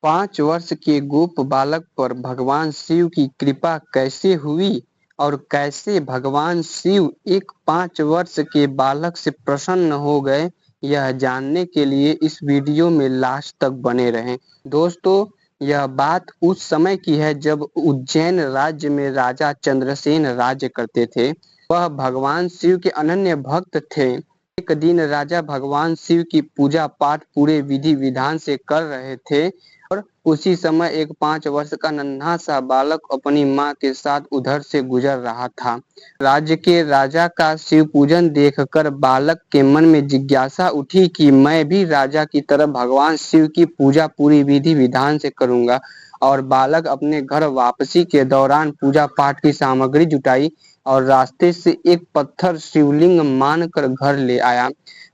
5 वर्ष के गोप बालक पर भगवान शिव की कृपा कैसे हुई और कैसे भगवान शिव एक 5 वर्ष के बालक से प्रसन्न हो गए, यह जानने के लिए इस वीडियो में लास्ट तक बने रहें। दोस्तों, यह बात उस समय की है जब उज्जैन राज्य में राजा चंद्रसेन राज्य करते थे। वह भगवान शिव के अनन्य भक्त थे। एक दिन राजा भगवान शिव की पूजा पाठ पूरे विधि विधान से कर रहे थे और उसी समय एक 5 वर्ष का नन्हा सा बालक अपनी माँ के साथ उधर से गुजर रहा था। राज्य के राजा का शिव पूजन देखकर बालक के मन में जिज्ञासा उठी कि मैं भी राजा की तरह भगवान शिव की पूजा पूरी विधि विधान से करूंगा। और बालक अपने घर वापसी के दौरान पूजा पाठ की सामग्री जुटाई और रास्ते से एक पत्थर शिवलिंग मानकर घर ले आया।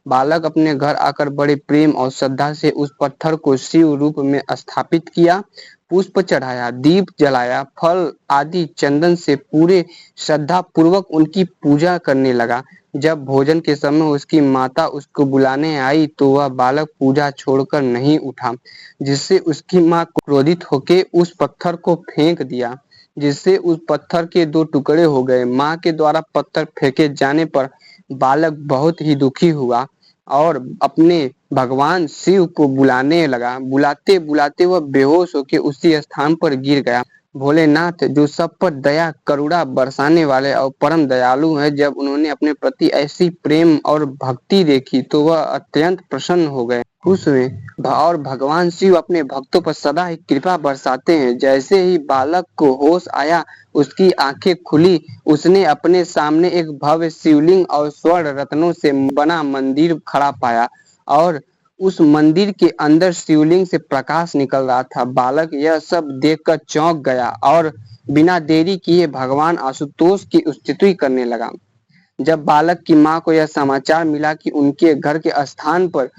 बालक अपने घर आकर बड़े प्रेम और श्रद्धा से उस पत्थर को शिव रूप में स्थापित किया, पुष्प चढ़ाया, दीप जलाया, फल आदि चंदन से पूरे श्रद्धा पूर्वक उनकी पूजा करने लगा। जब भोजन के समय उसकी माता उसको बुलाने आई तो वह बालक पूजा छोड़कर नहीं उठा, जिससे उसकी माँ क्रोधित होकर उस पत्थर को फेंक दिया, जिससे उस पत्थर के 2 टुकड़े हो गए। माँ के द्वारा पत्थर फेंके जाने पर बालक बहुत ही दुखी हुआ और अपने भगवान शिव को बुलाने लगा। बुलाते बुलाते वह बेहोश होकर उसी स्थान पर गिर गया। भोलेनाथ, जो सब पर दया करुणा बरसाने वाले और परम दयालु हैं, जब उन्होंने अपने प्रति ऐसी प्रेम और भक्ति देखी तो वह अत्यंत प्रसन्न हो गए, खुश हुए। और भगवान शिव अपने भक्तों पर सदा ही कृपा बरसाते हैं। जैसे ही बालक को होश आया, उसकी आंखें खुली, उसने अपने सामने एक भव्य शिवलिंग और स्वर्ण रत्नों से बना मंदिर खड़ा पाया और उस मंदिर के अंदर शिवलिंग से प्रकाश निकल रहा था। बालक यह सब देखकर चौंक गया और बिना देरी किए भगवान आशुतोष की स्तुति करने लगा। जब बालक की माँ को यह समाचार मिला कि उनके घर के स्थान पर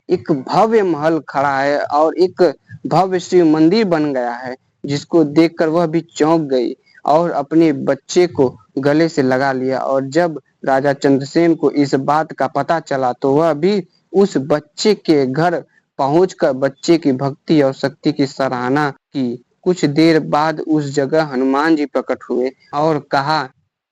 एक भव्य महल खड़ा है और एक भव्य शिव मंदिर बन गया है, जिसको देखकर वह भी चौंक गई और अपने बच्चे को गले से लगा लिया। और जब राजा चंद्रसेन को इस बात का पता चला तो वह भी उस बच्चे के घर पहुंचकर बच्चे की भक्ति और शक्ति की सराहना की। कुछ देर बाद उस जगह हनुमान जी प्रकट हुए और कहा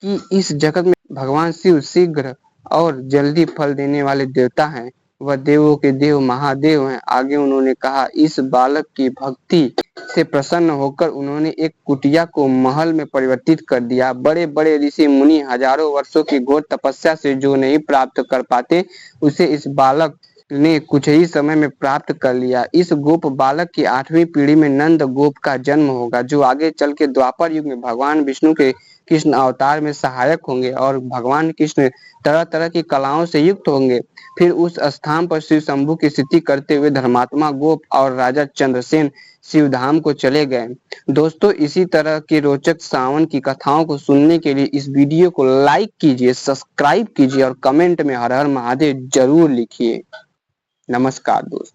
कि इस जगत में भगवान शिव शीघ्र और जल्दी फल देने वाले देवता हैं। वह देवों के देव महादेव हैं। आगे उन्होंने कहा, इस बालक की भक्ति से प्रसन्न होकर उन्होंने एक कुटिया को महल में परिवर्तित कर दिया। बड़े बड़े ऋषि मुनि हजारों वर्षों की घोर तपस्या से जो नहीं प्राप्त कर पाते, उसे इस बालक ने कुछ ही समय में प्राप्त कर लिया। इस गोप बालक की 8वीं पीढ़ी में नंद गोप का जन्म होगा, जो आगे चल के द्वापर युग में भगवान विष्णु के कृष्ण अवतार में सहायक होंगे और भगवान कृष्ण तरह तरह की कलाओं से युक्त होंगे। फिर उस स्थान पर शिव शंभु की स्थिति करते हुए धर्मात्मा गोप और राजा चंद्रसेन शिवधाम को चले गए। दोस्तों, इसी तरह की रोचक सावन की कथाओं को सुनने के लिए इस वीडियो को लाइक कीजिए, सब्सक्राइब कीजिए और कमेंट में हर हर महादेव जरूर लिखिए। नमस्कार दोस्तों।